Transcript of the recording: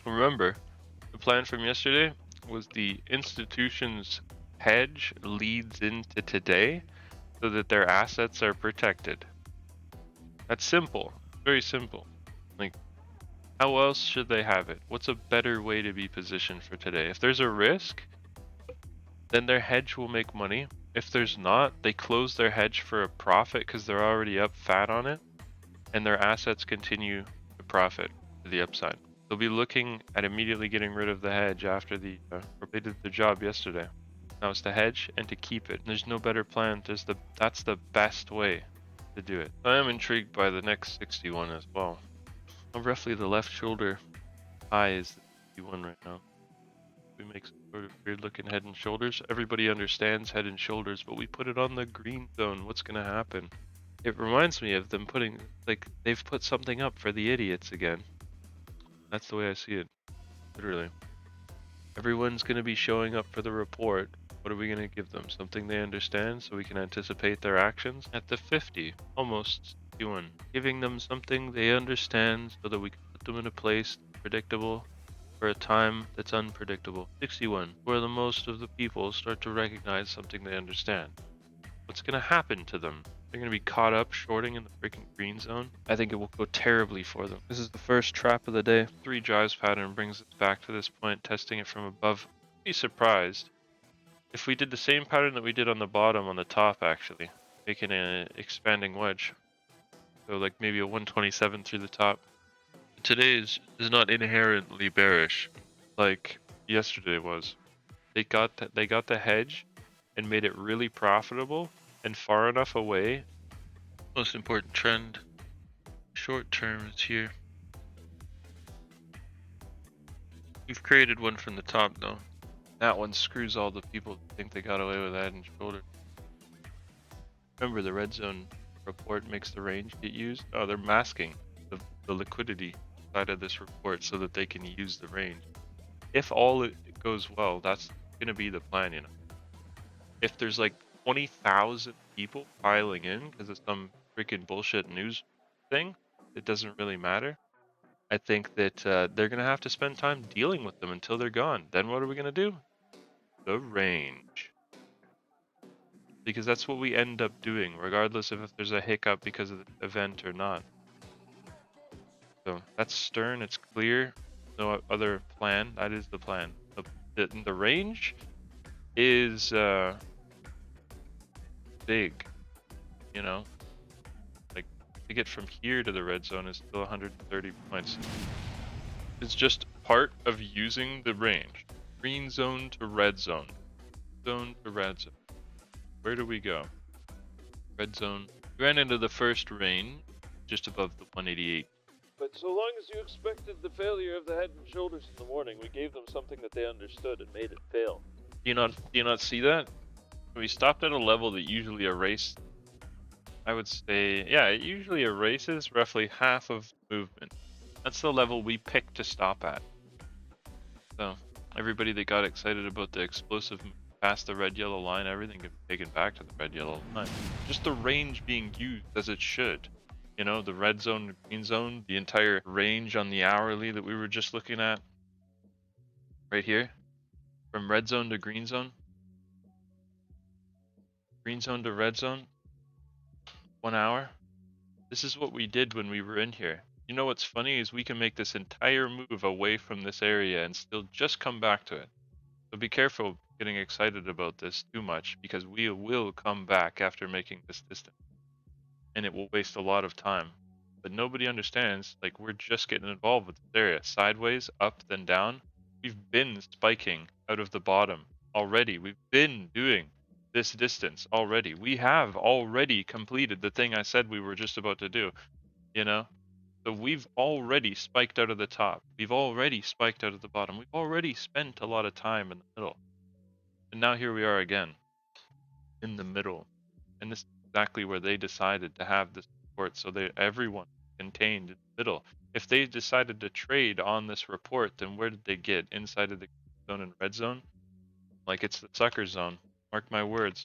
Remember, the plan from yesterday was the institution's hedge leads into today so that their assets are protected. That's simple, very simple. Like, how else should they have it? What's a better way to be positioned for today? If there's a risk, then their hedge will make money. If there's not, they close their hedge for a profit because they're already up fat on it, and their assets continue to profit to the upside. They'll be looking at immediately getting rid of the hedge after they did the job yesterday. Now it's to hedge and to keep it. There's no better plan. That's the best way to do it. I am intrigued by the next 61 as well. Roughly the left shoulder high is the 61 right now. We make some sort of weird looking head and shoulders. Everybody understands head and shoulders, but we put it on the green zone. What's gonna happen? It reminds me of them putting, like, they've put something up for the idiots again. That's the way I see it, literally. Everyone's gonna be showing up for the report. What are we gonna give them? Something they understand so we can anticipate their actions? At the 50, almost 61. Giving them something they understand so that we can put them in a place predictable for a time that's unpredictable. 61, where the most of the people start to recognize something they understand. What's gonna happen to them? They're gonna be caught up shorting in the freaking green zone. I think it will go terribly for them. This is the first trap of the day. 3 drives pattern brings us back to this point, testing it from above. Be surprised if we did the same pattern that we did on the bottom on the top, actually, making an expanding wedge. So like maybe a 127 through the top. Today is not inherently bearish like yesterday was. They got the hedge and made it really profitable and far enough away. Most important trend, short term, is here. We've created one from the top though. That one screws all the people who think they got away with head and shoulder. Remember, the red zone report makes the range get used. Oh, they're masking the liquidity side of this report so that they can use the range. If all it goes well, that's gonna be the plan, you know. If there's like 20,000 people piling in because of some freaking bullshit news thing, it doesn't really matter. I think that they're gonna have to spend time dealing with them until they're gone. Then what are we gonna do? The range. Because that's what we end up doing, regardless of if there's a hiccup because of the event or not. So that's stern, it's clear, no other plan. That is the plan. The range is big, you know, like to get from here to the red zone is still 130 points. It's just part of using the range. Green zone to red zone. Zone to red zone. Where do we go? Red zone. We ran into the first range just above the 188. But so long as you expected the failure of the head and shoulders in the morning, we gave them something that they understood and made it fail. Do you not see that? We stopped at a level that usually erased, I would say, yeah, it usually erases roughly half of movement. That's the level we picked to stop at. So everybody that got excited about the explosive move past the red-yellow line, everything gets taken back to the red-yellow line. Just the range being used as it should. You know, the red zone, the green zone, the entire range on the hourly that we were just looking at. Right here. From red zone to green zone. Green zone to red zone. 1 hour. This is what we did when we were in here. You know what's funny is we can make this entire move away from this area and still just come back to it. So be careful getting excited about this too much, because we will come back after making this distance. And it will waste a lot of time. But nobody understands, like, we're just getting involved with this area. Sideways, up, then down. We've been spiking out of the bottom already. We've been doing this distance already. We have already completed the thing I said we were just about to do, you know? So we've already spiked out of the top. We've already spiked out of the bottom. We've already spent a lot of time in the middle. And now here we are again in the middle. And this is exactly where they decided to have this report, so that everyone contained in the middle. If they decided to trade on this report, then where did they get? Inside of the zone and red zone? Like, it's the sucker zone. Mark my words.